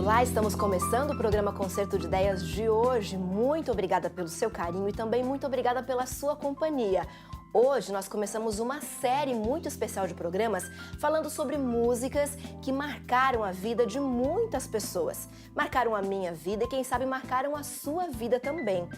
Olá, estamos começando o programa Concerto de Ideias de hoje. Muito obrigada pelo seu carinho e também muito obrigada pela sua companhia. Hoje nós começamos uma série muito especial de programas falando sobre músicas que marcaram a vida de muitas pessoas. Marcaram a minha vida e quem sabe marcaram a sua vida também.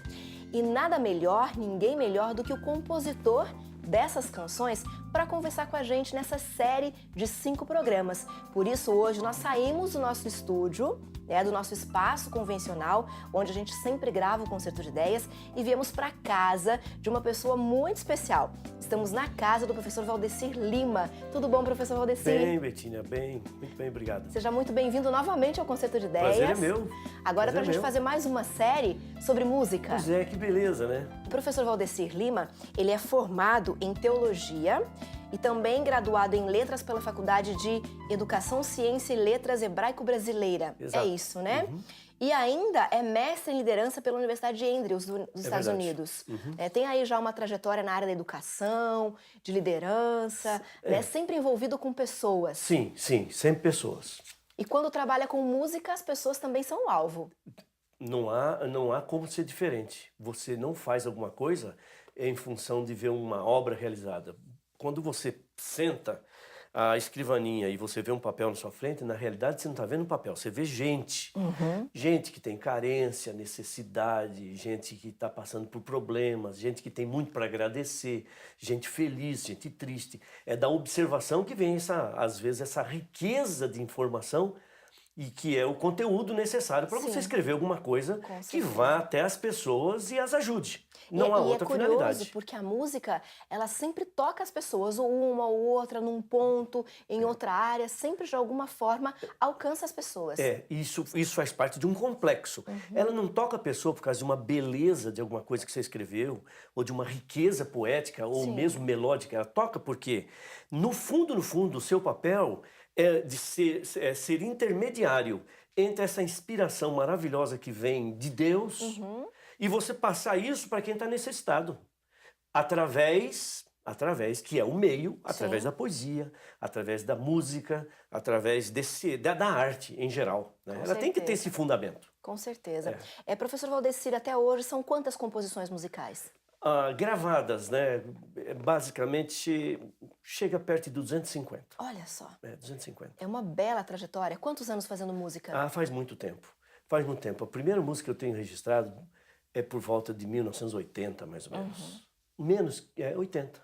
E nada melhor, ninguém melhor do que o compositor dessas canções para conversar com a gente nessa série de 5 programas. Por isso hoje nós saímos do nosso estúdio, do nosso espaço convencional, onde a gente sempre grava o Concerto de Ideias, e viemos para casa de uma pessoa muito especial. Estamos na casa do professor Valdecir Lima. Tudo bom, professor Valdecir? Bem, Betinha, bem. Muito bem, obrigado. Seja muito bem-vindo novamente ao Concerto de Ideias. Prazer é meu. Agora para a gente fazer mais uma série sobre música. Pois é, que beleza, né? O professor Valdecir Lima, ele é formado em Teologia e também graduado em Letras pela Faculdade de Educação, Ciência e Letras Hebraico-Brasileira. Exato. É isso, né? Uhum. E ainda é mestre em liderança pela Universidade de Andrews, dos Estados Unidos. Uhum. Tem aí já uma trajetória na área da educação, de liderança, sempre envolvido com pessoas. Sim, sempre pessoas. E quando trabalha com música, as pessoas também são o alvo. Não há como ser diferente. Você não faz alguma coisa em função de ver uma obra realizada. Quando você senta a escrivaninha e você vê um papel na sua frente, na realidade você não está vendo um papel, você vê gente. Uhum. Gente que tem carência, necessidade, gente que está passando por problemas, gente que tem muito para agradecer, gente feliz, gente triste. É da observação que vem, às vezes, essa riqueza de informação e que é o conteúdo necessário para você escrever alguma coisa que vá até as pessoas e as ajude. Não há outra finalidade. É curioso porque a música, ela sempre toca as pessoas, ou uma ou outra, num ponto, em outra área, sempre de alguma forma alcança as pessoas. Isso faz parte de um complexo. Uhum. Ela não toca a pessoa por causa de uma beleza de alguma coisa que você escreveu, ou de uma riqueza poética, ou mesmo melódica. Ela toca porque, no fundo, o seu papel é de ser intermediário entre essa inspiração maravilhosa que vem de Deus e você passar isso para quem está necessitado. Através, que é o meio, através da poesia, através da música, através da arte em geral. Né? Ela tem que ter esse fundamento. Com certeza. Professor Valdecir, até hoje são quantas composições musicais? Gravadas, né? Basicamente chega perto de 250. Olha só. 250. É uma bela trajetória. Quantos anos fazendo música? Faz muito tempo. Faz muito tempo. A primeira música que eu tenho registrado é por volta de 1980, mais ou menos. Menos, 80.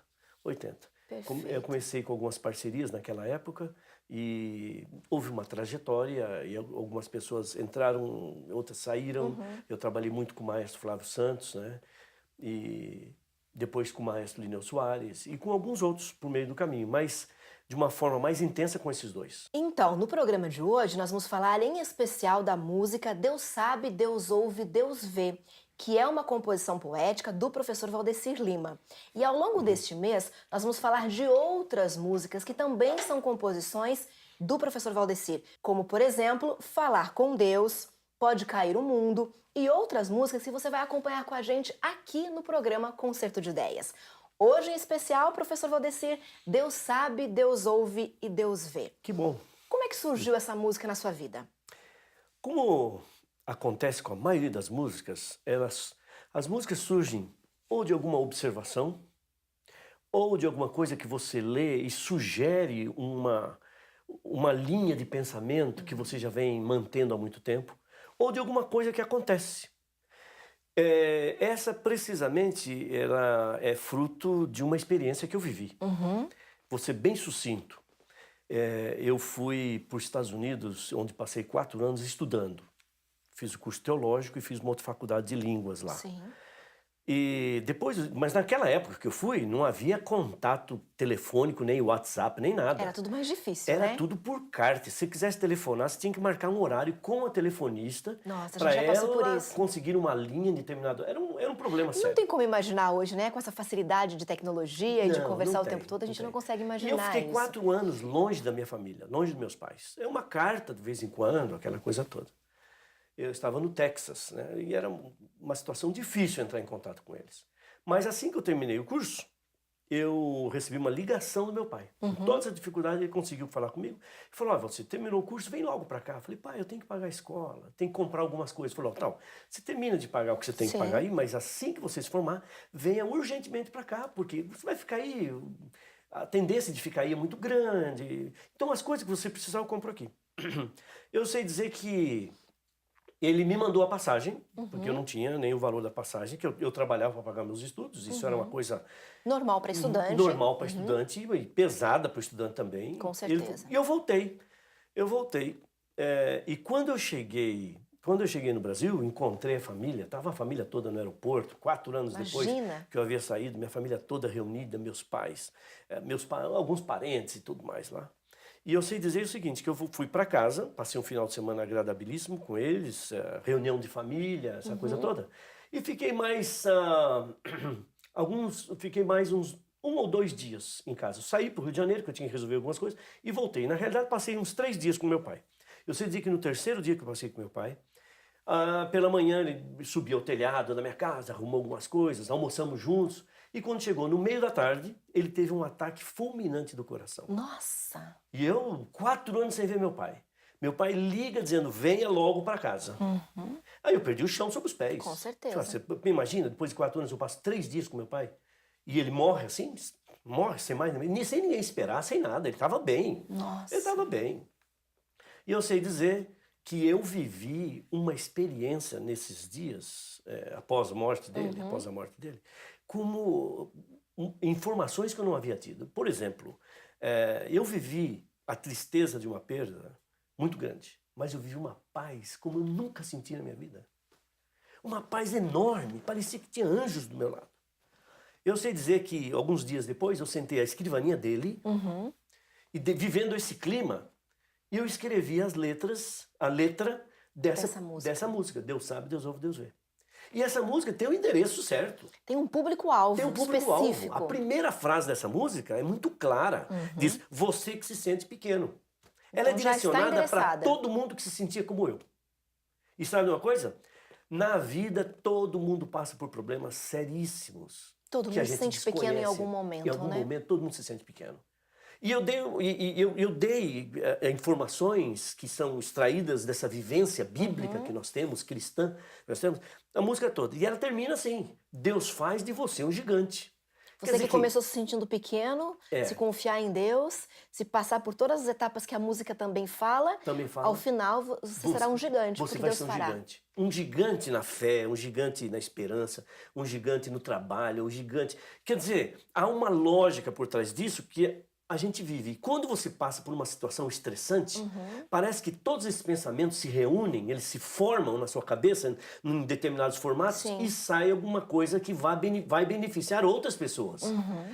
Perfeito. Eu comecei com algumas parcerias naquela época e houve uma trajetória e algumas pessoas entraram, outras saíram. Eu trabalhei muito com o maestro Flávio Santos, né? E depois com o maestro Lineu Soares e com alguns outros por meio do caminho, mas de uma forma mais intensa com esses dois. Então, no programa de hoje, nós vamos falar em especial da música Deus Sabe, Deus Ouve, Deus Vê, que é uma composição poética do professor Valdecir Lima. E ao longo deste mês, nós vamos falar de outras músicas que também são composições do professor Valdecir, como, por exemplo, Falar com Deus, Pode Cair o Mundo e outras músicas que você vai acompanhar com a gente aqui no programa Concerto de Ideias. Hoje, em especial, professor Valdecir, Deus Sabe, Deus Ouve e Deus Vê. Que bom. Como é que surgiu essa música na sua vida? Como acontece com a maioria das músicas, as músicas surgem ou de alguma observação, ou de alguma coisa que você lê e sugere uma linha de pensamento que você já vem mantendo há muito tempo, ou de alguma coisa que acontece. Essa, precisamente, ela é fruto de uma experiência que eu vivi. Vou ser bem sucinto. Eu fui para os Estados Unidos, onde passei 4 anos estudando. Fiz o curso teológico e fiz uma outra faculdade de línguas lá. Sim. E depois, mas naquela época que eu fui, não havia contato telefônico, nem WhatsApp, nem nada. Era tudo mais difícil, Era né? tudo por carta. Se você quisesse telefonar, você tinha que marcar um horário com a telefonista para ela conseguir uma linha determinada. Era um problema sério. Não tem como imaginar hoje, né? Com essa facilidade de tecnologia e de conversar o tempo todo, a gente não consegue imaginar isso. E eu fiquei 4 anos longe da minha família, longe dos meus pais. É uma carta de vez em quando, aquela coisa toda. Eu estava no Texas, né? E era uma situação difícil entrar em contato com eles. Mas assim que eu terminei o curso, eu recebi uma ligação do meu pai. Com toda essa dificuldade, ele conseguiu falar comigo. Ele falou, você terminou o curso, vem logo para cá. Eu falei, pai, eu tenho que pagar a escola, tenho que comprar algumas coisas. Ele falou, não, você termina de pagar o que você tem que Sim. pagar aí, mas assim que você se formar, venha urgentemente para cá, porque você vai ficar aí, a tendência de ficar aí é muito grande. Então, as coisas que você precisar, eu compro aqui. Eu sei dizer que ele me mandou a passagem, porque eu não tinha nem o valor da passagem, que eu trabalhava para pagar meus estudos, isso era uma coisa Normal para estudante. normal para estudante e pesada para o estudante também. Com certeza. E eu voltei. E quando eu cheguei no Brasil, encontrei a família, estava a família toda no aeroporto, 4 anos depois Imagina. que eu havia saído, minha família toda reunida, meus pais, alguns parentes e tudo mais lá. E eu sei dizer o seguinte, que eu fui para casa, passei um final de semana agradabilíssimo com eles, reunião de família, essa coisa toda. E fiquei mais uns 1 ou 2 dias em casa. Eu saí para o Rio de Janeiro, que eu tinha que resolver algumas coisas, e voltei. Na realidade, passei uns 3 dias com meu pai. Eu sei dizer que no terceiro dia que eu passei com meu pai, pela manhã ele subiu ao telhado da minha casa, arrumou algumas coisas, almoçamos juntos. E quando chegou no meio da tarde, ele teve um ataque fulminante do coração. Nossa. E eu, 4 anos sem ver meu pai. Meu pai liga dizendo, venha logo para casa. Aí eu perdi o chão sob os pés. Com certeza. Você me imagina, depois de 4 anos eu passo 3 dias com meu pai. E ele morre assim, morre sem sem ninguém esperar, sem nada. Ele estava bem. Nossa. Ele estava bem. E eu sei dizer que eu vivi uma experiência nesses dias, após a morte dele, como informações que eu não havia tido. Por exemplo, eu vivi a tristeza de uma perda muito grande, mas eu vivi uma paz como eu nunca senti na minha vida. Uma paz enorme, parecia que tinha anjos do meu lado. Eu sei dizer que alguns dias depois eu sentei à escrivaninha dele e vivendo esse clima, eu escrevi a letra dessa música. Deus sabe, Deus ouve, Deus vê. E essa música tem o endereço certo. Tem um público-alvo Tem um público-alvo. específico. A primeira frase dessa música é muito clara. Diz, você que se sente pequeno. Ela Então é já está direcionada para endereçada. todo mundo que se sentia como eu. E sabe uma coisa? Na vida, todo mundo passa por problemas seríssimos. Todo que a mundo se gente sente pequeno em desconhece. algum momento, Em algum né? momento, todo mundo se sente pequeno. E eu dei informações que são extraídas dessa vivência bíblica que nós temos, cristã, nós temos, a música toda. E ela termina assim, Deus faz de você um gigante. Você que começou se sentindo pequeno, se confiar em Deus, se passar por todas as etapas que a música também fala, ao final você será um gigante, Você porque vai Deus ser um fará. gigante. Um gigante na fé, um gigante na esperança, um gigante no trabalho, um gigante... Quer dizer, há uma lógica por trás disso que a gente vive. E quando você passa por uma situação estressante, parece que todos esses pensamentos se reúnem, eles se formam na sua cabeça em determinados formatos e sai alguma coisa que vai beneficiar outras pessoas.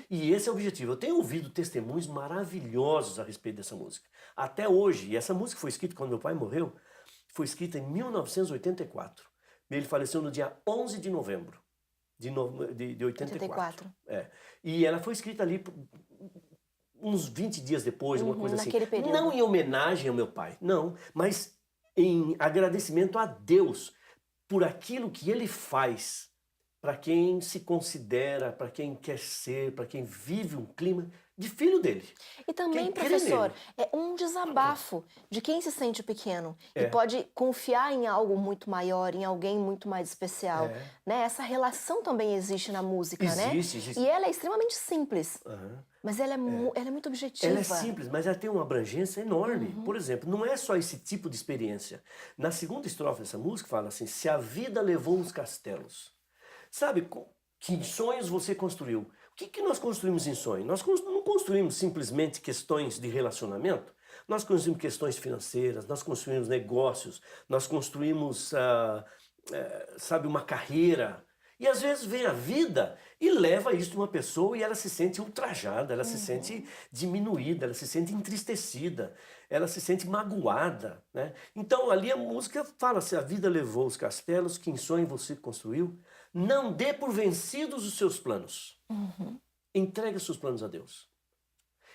E esse é o objetivo. Eu tenho ouvido testemunhos maravilhosos a respeito dessa música. Até hoje, e essa música foi escrita quando meu pai morreu, foi escrita em 1984. Ele faleceu no dia 11 de novembro de 84. E ela foi escrita ali uns 20 dias depois, uma coisa assim. Naquele período. Não em homenagem ao meu pai, não, mas em agradecimento a Deus por aquilo que ele faz para quem se considera, para quem quer ser, para quem vive um clima de filho dele. E também, Quem crê professor, nele. é um desabafo de quem se sente pequeno e pode confiar em algo muito maior, em alguém muito mais especial. Né? Essa relação também existe na música, Existe. E ela é extremamente simples, mas ela é muito objetiva. Ela é simples, mas ela tem uma abrangência enorme. Por exemplo, não é só esse tipo de experiência. Na segunda estrofe dessa música fala assim, se a vida levou os castelos. Sabe, que sonhos você construiu? O que nós construímos em sonho? Nós não construímos simplesmente questões de relacionamento. Nós construímos questões financeiras, nós construímos negócios, nós construímos, sabe, uma carreira. E às vezes vem a vida e leva isso de uma pessoa e ela se sente ultrajada, ela se sente diminuída, ela se sente entristecida, ela se sente magoada, né? Então ali a música fala, se a vida levou os castelos que em sonho você construiu, não dê por vencidos os seus planos. Entregue os seus planos a Deus.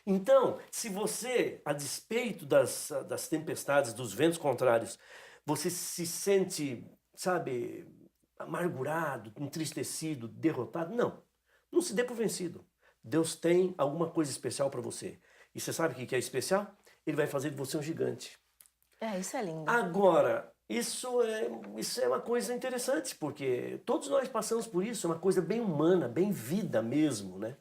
Então, se você, a despeito das tempestades, dos ventos contrários, você se sente, sabe, amargurado, entristecido, derrotado, não se dê por vencido. Deus tem alguma coisa especial para você. E você sabe o que é especial? Ele vai fazer de você um gigante. Isso é lindo. Agora, isso é uma coisa interessante, porque todos nós passamos por isso, é uma coisa bem humana, bem vida mesmo, né?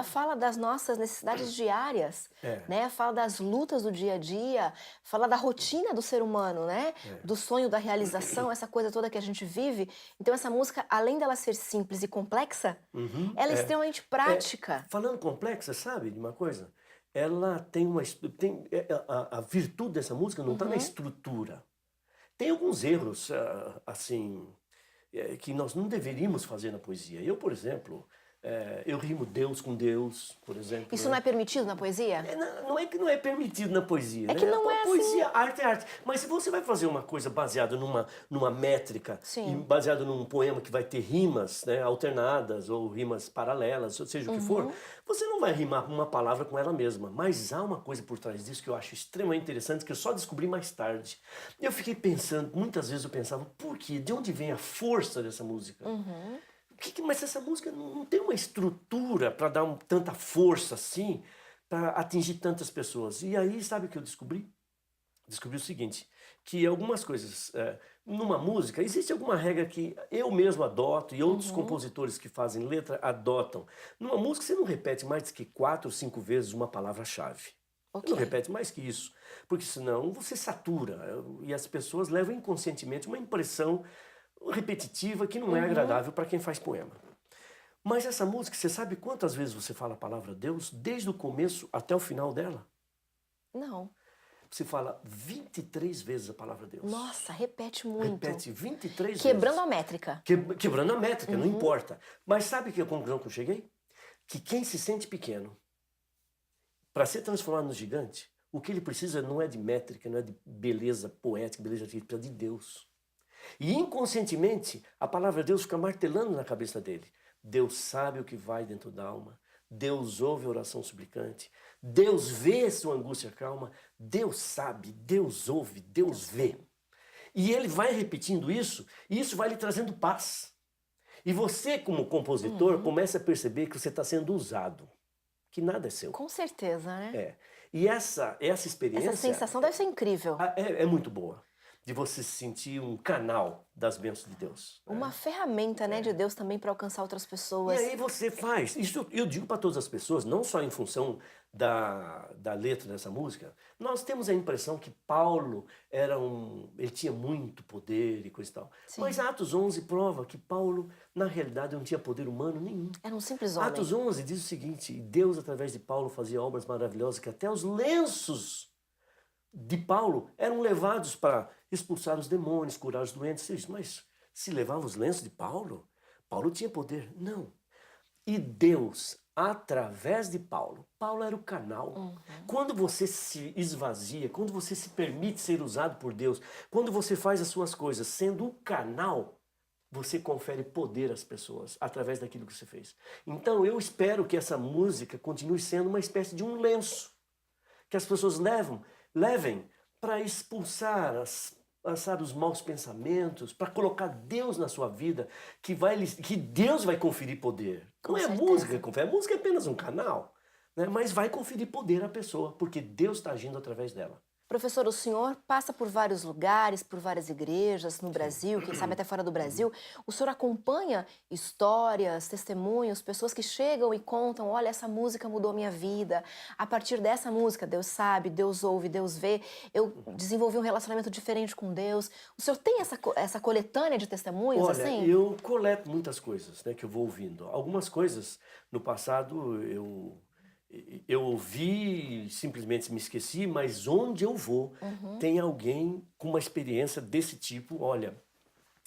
Fala das nossas necessidades diárias, É. né? Fala das lutas do dia a dia, fala da rotina do ser humano, né? Do sonho, da realização, essa coisa toda que a gente vive. Então essa música, além dela ser simples e complexa, ela é extremamente prática. Falando complexa, sabe de uma coisa? Ela tem a virtude dessa música não está na estrutura. Tem alguns erros, assim, que nós não deveríamos fazer na poesia. Eu, por exemplo, eu rimo Deus com Deus, por exemplo. Isso né? não é permitido na poesia? Não é que não é permitido na poesia, É né? que não é A poesia, assim. arte é arte. Mas se você vai fazer uma coisa baseada numa métrica, Sim. e baseada num poema que vai ter rimas, né, alternadas ou rimas paralelas, ou seja o que for, você não vai rimar uma palavra com ela mesma. Mas há uma coisa por trás disso que eu acho extremamente interessante, que eu só descobri mais tarde. Eu fiquei pensando, muitas vezes eu pensava, por quê? De onde vem a força dessa música? Mas essa música não tem uma estrutura para dar tanta força assim, para atingir tantas pessoas. E aí, sabe o que eu descobri? Descobri o seguinte, que algumas coisas, numa música, existe alguma regra que eu mesmo adoto e outros compositores que fazem letra adotam. Numa música você não repete mais que 4 ou 5 vezes uma palavra-chave. Você não repete mais que isso, porque senão você satura e as pessoas levam inconscientemente uma impressão repetitiva que não é agradável para quem faz poema. Mas essa música, você sabe quantas vezes você fala a palavra Deus, desde o começo até o final dela? Não. Você fala 23 vezes a palavra Deus. Nossa, repete muito. Repete 23 Quebrando vezes. a métrica. Quebrando a métrica, não importa. Mas sabe que a conclusão que eu cheguei? Que quem se sente pequeno, para ser transformado no gigante, o que ele precisa não é de métrica, não é de beleza poética, beleza artística, precisa de Deus. E inconscientemente, a palavra Deus fica martelando na cabeça dele. Deus sabe o que vai dentro da alma. Deus ouve a oração suplicante. Deus vê sua angústia calma. Deus sabe, Deus ouve, Deus vê. E ele vai repetindo isso, e isso vai lhe trazendo paz. E você, como compositor, começa a perceber que você está sendo usado. Que nada é seu. Com certeza, né? E essa experiência... Essa sensação deve ser incrível. É muito boa. De você se sentir um canal das bênçãos de Deus. Uma ferramenta, né, de Deus também para alcançar outras pessoas. E aí você faz. Isso eu digo para todas as pessoas, não só em função da letra dessa música. Nós temos a impressão que Paulo ele tinha muito poder e coisa e tal. Sim. Mas Atos 11 prova que Paulo, na realidade, não tinha poder humano nenhum. Era um simples homem. Atos 11 diz o seguinte, Deus, através de Paulo, fazia obras maravilhosas que até os lenços de Paulo eram levados para expulsar os demônios, curar os doentes. Mas se levava os lenços de Paulo, Paulo tinha poder? Não. E Deus, através de Paulo, Paulo era o canal. Quando você se esvazia, quando você se permite ser usado por Deus, quando você faz as suas coisas sendo o canal, você confere poder às pessoas através daquilo que você fez. Então eu espero que essa música continue sendo uma espécie de um lenço que as pessoas levem para expulsar sabe, os maus pensamentos, para colocar Deus na sua vida, que Deus vai conferir poder. Não é a música que confere, a música é apenas um canal, né? Mas vai conferir poder à pessoa, porque Deus está agindo através dela. Professor, o senhor passa por vários lugares, por várias igrejas no Brasil, quem sabe até fora do Brasil. O senhor acompanha histórias, testemunhos, pessoas que chegam e contam, olha, essa música mudou minha vida. A partir dessa música, Deus sabe, Deus ouve, Deus vê. Eu desenvolvi um relacionamento diferente com Deus. O senhor tem essa coletânea de testemunhos, Olha, assim? eu coleto muitas coisas, né, que eu vou ouvindo. Algumas coisas, no passado, eu ouvi, simplesmente me esqueci, mas onde eu vou, tem alguém com uma experiência desse tipo. Olha,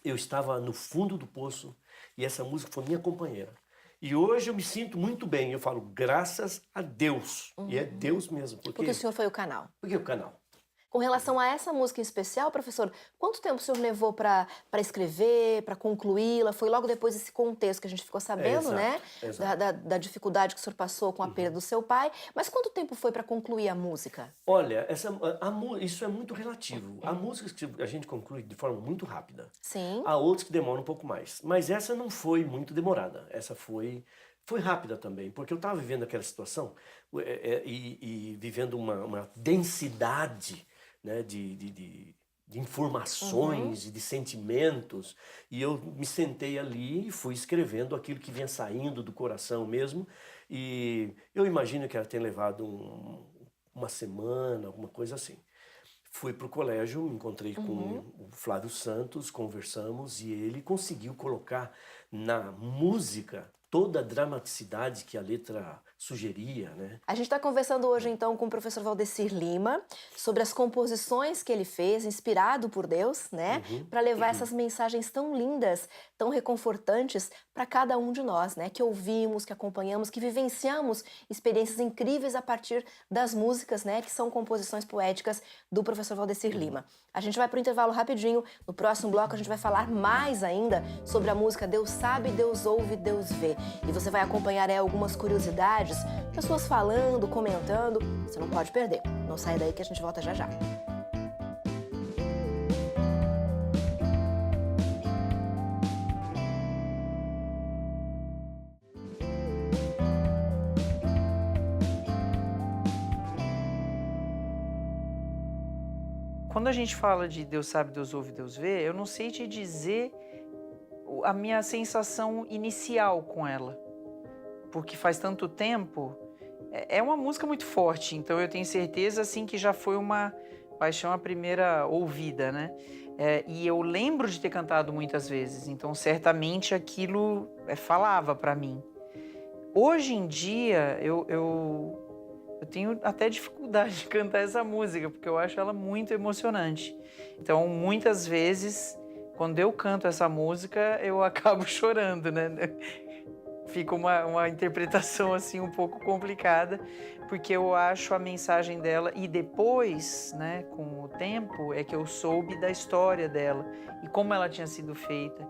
eu estava no fundo do poço e essa música foi minha companheira. E hoje eu me sinto muito bem, eu falo graças a Deus. E é Deus mesmo. Porque o senhor foi o canal. Porque o canal. Com relação a essa música em especial, professor, quanto tempo o senhor levou para escrever, para concluí-la? Foi logo depois desse contexto que a gente ficou sabendo, né? Exato. Da dificuldade que o senhor passou com a perda do seu pai. Mas quanto tempo foi para concluir a música? Olha, isso é muito relativo. Há músicas que a gente conclui de forma muito rápida. Sim. Há outras que demoram um pouco mais. Mas essa não foi muito demorada. Essa foi Foi rápida também, porque eu estava vivendo aquela situação e vivendo uma densidade, né, de Uhum. informações e de sentimentos, e eu me sentei ali e fui escrevendo aquilo que vinha saindo do coração mesmo, e eu imagino que ela tenha levado uma semana, alguma coisa assim. Fui para o colégio, me encontrei com Uhum. o Flávio Santos, conversamos e ele conseguiu colocar na música toda a dramaticidade que a letra sugeria, né? A gente está conversando hoje então com o professor Valdecir Lima sobre as composições que ele fez, inspirado por Deus, né, Uhum. para levar essas mensagens tão lindas, tão reconfortantes para cada um de nós, né, que ouvimos, que acompanhamos, que vivenciamos experiências incríveis a partir das músicas, né, que são composições poéticas do professor Valdecir Uhum. Lima. A gente vai para o intervalo rapidinho. No próximo bloco a gente vai falar mais ainda sobre a música Deus Sabe, Deus Ouve, Deus Vê. E você vai acompanhar algumas curiosidades, pessoas falando, comentando. Você não pode perder. Não sai daí que a gente volta já já. Quando a gente fala de Deus sabe, Deus ouve, Deus vê, eu não sei te dizer a minha sensação inicial com ela, porque faz tanto tempo. É uma música muito forte, então eu tenho certeza assim que já foi uma paixão à primeira ouvida, né? E eu lembro de ter cantado muitas vezes, então certamente aquilo falava para mim. Hoje em dia eu tenho até dificuldade de cantar essa música, porque eu acho ela muito emocionante. Então, muitas vezes, quando eu canto essa música, eu acabo chorando, né? Fica uma interpretação assim um pouco complicada, porque eu acho a mensagem dela, e depois, né, com o tempo, é que eu soube da história dela e como ela tinha sido feita.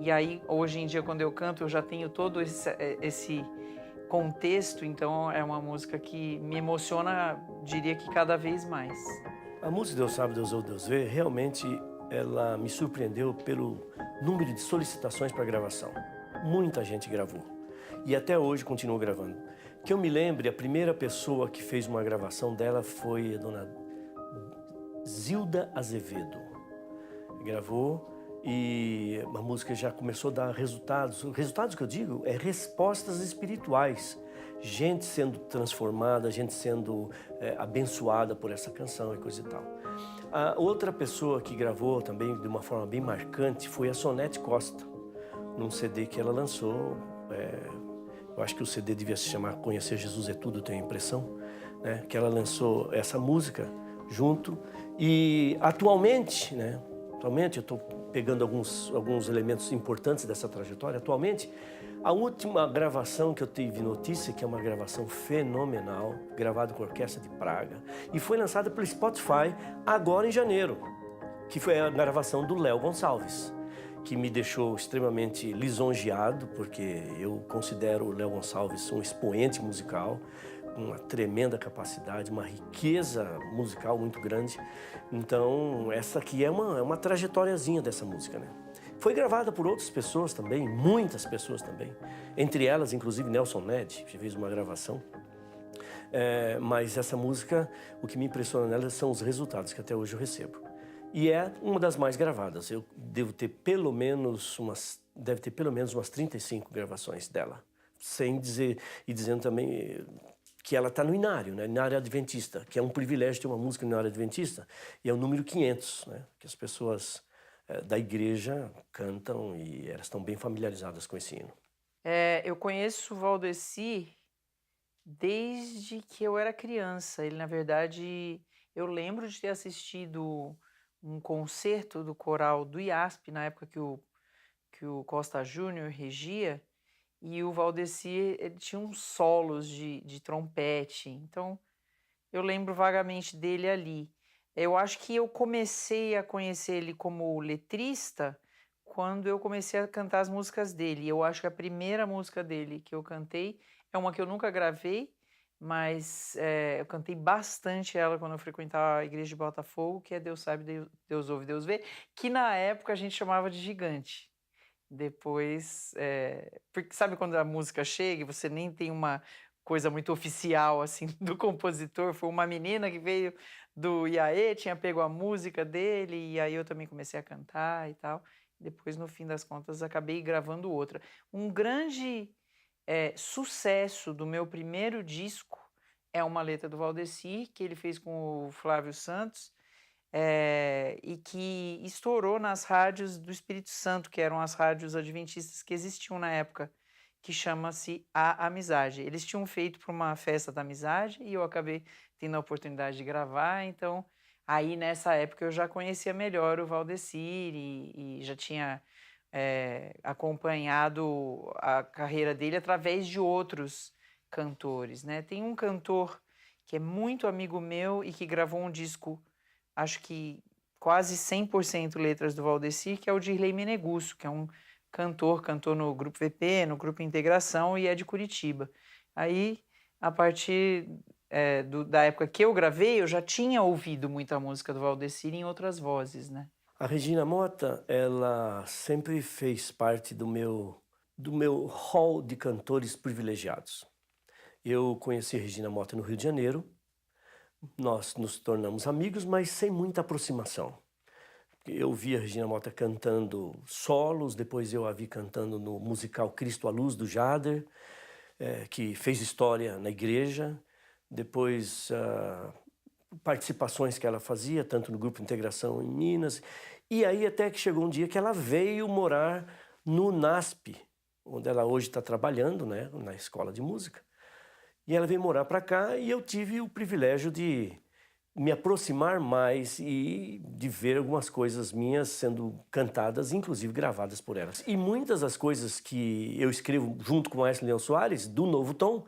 E aí, hoje em dia, quando eu canto, eu já tenho todo esse contexto, então é uma música que me emociona, diria que cada vez mais. A música Deus Sabe, Deus Ouve, Deus Vê, realmente ela me surpreendeu pelo número de solicitações para gravação. Muita gente gravou e até hoje continua gravando. Que eu me lembre, a primeira pessoa que fez uma gravação dela foi a dona Zilda Azevedo. Gravou e a música já começou a dar resultados. Resultados que eu digo é respostas espirituais. Gente sendo transformada, gente sendo abençoada por essa canção e coisa e tal. A outra pessoa que gravou também de uma forma bem marcante foi a Sonete Costa, num CD que ela lançou. Eu acho que o CD devia se chamar Conhecer Jesus é Tudo, tenho a impressão, né? Que ela lançou essa música junto. E atualmente, né? Atualmente eu estou pegando alguns elementos importantes dessa trajetória. Atualmente, a última gravação que eu tive notícia, que é uma gravação fenomenal, gravada com a Orquestra de Praga, e foi lançada pelo Spotify agora em janeiro, que foi a gravação do Léo Gonçalves, que me deixou extremamente lisonjeado, porque eu considero o Léo Gonçalves um expoente musical, uma tremenda capacidade, uma riqueza musical muito grande. Então, essa aqui é uma trajetóriazinha dessa música, né? Foi gravada por outras pessoas também, muitas pessoas também. Entre elas, inclusive, Nelson Ned, que fez uma gravação. Mas essa música, o que me impressiona nela são os resultados que até hoje eu recebo. E é uma das mais gravadas. Eu devo ter pelo menos umas 35 gravações dela. Sem dizer, e dizendo também que ela está no Inário, né? Inário Adventista, que é um privilégio ter uma música no Inário Adventista, e é o número 500, né? Que as pessoas da igreja cantam e elas estão bem familiarizadas com esse hino. Eu conheço o Valdecir desde que eu era criança. Ele, na verdade, eu lembro de ter assistido um concerto do coral do IASP, na época que o Costa Júnior regia, e o Valdecir ele tinha uns solos de trompete, então eu lembro vagamente dele ali. Eu acho que eu comecei a conhecer ele como letrista quando eu comecei a cantar as músicas dele. Eu acho que a primeira música dele que eu cantei é uma que eu nunca gravei, mas eu cantei bastante ela quando eu frequentava a igreja de Botafogo, que é Deus Sabe, Deus Ouve, Deus Vê, que na época a gente chamava de Gigante. Depois, porque sabe quando a música chega e você nem tem uma coisa muito oficial assim do compositor? Foi uma menina que veio do IAE, tinha pego a música dele e aí eu também comecei a cantar e tal. Depois, no fim das contas, acabei gravando outra. Um grande sucesso do meu primeiro disco é uma letra do Valdecir, que ele fez com o Flávio Santos, e que estourou nas rádios do Espírito Santo, que eram as rádios adventistas que existiam na época, que chama-se A Amizade. Eles tinham feito para uma festa da amizade e eu acabei tendo a oportunidade de gravar, então aí nessa época eu já conhecia melhor o Valdecir e já tinha acompanhado a carreira dele através de outros cantores, né? Tem um cantor que é muito amigo meu e que gravou um disco, acho que quase 100% letras do Valdecir, que é o Dirley Menegusso, que é um cantor no Grupo VP, no Grupo Integração e é de Curitiba. Aí, a partir da época que eu gravei, eu já tinha ouvido muita música do Valdecir em outras vozes, né? A Regina Motta, ela sempre fez parte do meu hall de cantores privilegiados. Eu conheci a Regina Motta no Rio de Janeiro. Nós nos tornamos amigos, mas sem muita aproximação. Eu vi a Regina Motta cantando solos, depois eu a vi cantando no musical Cristo à Luz, do Jader, que fez história na igreja. Depois, participações que ela fazia, tanto no Grupo Integração em Minas. E aí até que chegou um dia que ela veio morar no NASP, onde ela hoje está trabalhando, né, na escola de música. E ela veio morar para cá e eu tive o privilégio de me aproximar mais e de ver algumas coisas minhas sendo cantadas, inclusive gravadas por elas. E muitas das coisas que eu escrevo junto com o Maestro Leão Soares, do Novo Tom,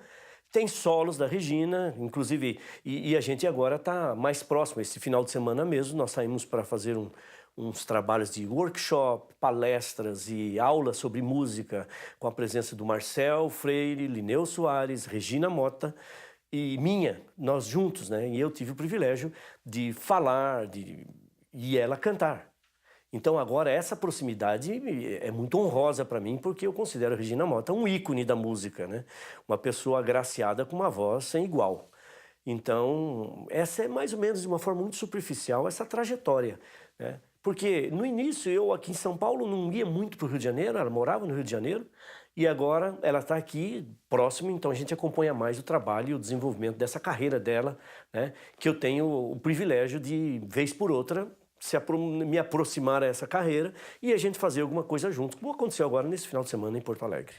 tem solos da Regina, inclusive, e a gente agora está mais próximo. Esse final de semana mesmo nós saímos para fazer uns trabalhos de workshop, palestras e aulas sobre música, com a presença do Marcel Freire, Lineu Soares, Regina Motta e nós juntos, né? E eu tive o privilégio de falar e ela cantar. Então agora essa proximidade é muito honrosa para mim, porque eu considero a Regina Motta um ícone da música, né? Uma pessoa agraciada com uma voz sem igual. Então essa é mais ou menos de uma forma muito superficial essa trajetória, né? Porque no início eu aqui em São Paulo não ia muito para o Rio de Janeiro, ela morava no Rio de Janeiro, e agora ela está aqui próximo, então a gente acompanha mais o trabalho e o desenvolvimento dessa carreira dela, né? Que eu tenho o privilégio de, vez por outra, me aproximar a essa carreira e a gente fazer alguma coisa junto, como aconteceu agora nesse final de semana em Porto Alegre.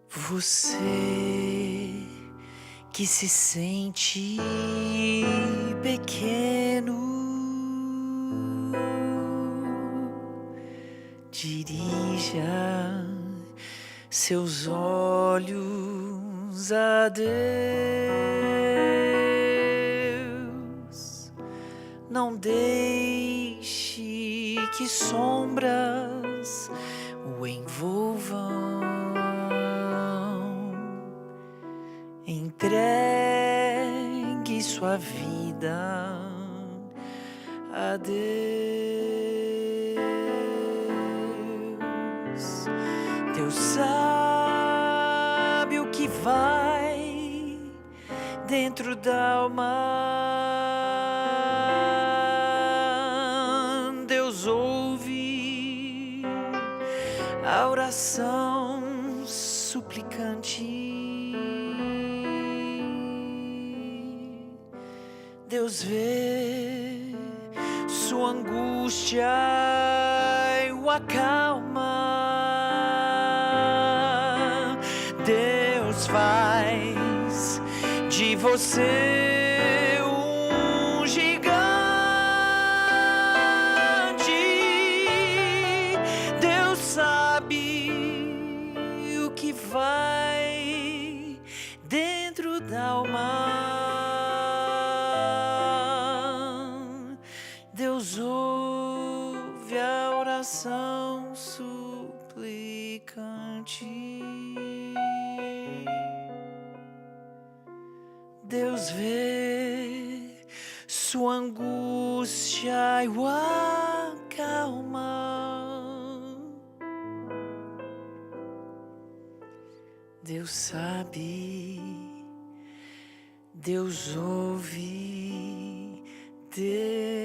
Você que se sente pequeno, dirija seus olhos a Deus. Não deixe que sombras o envolvam. Entregue sua vida a Deus. Deus sabe o que vai dentro da alma. Deus ouve a oração suplicante. Deus vê sua angústia e o acalma. Deus faz de você um gigante. Deus sabe o que vai dentro da alma. Deus ouve a oração suplicante. Deus vê, sua angústia e o acalma. Deus sabe, Deus ouve, Deus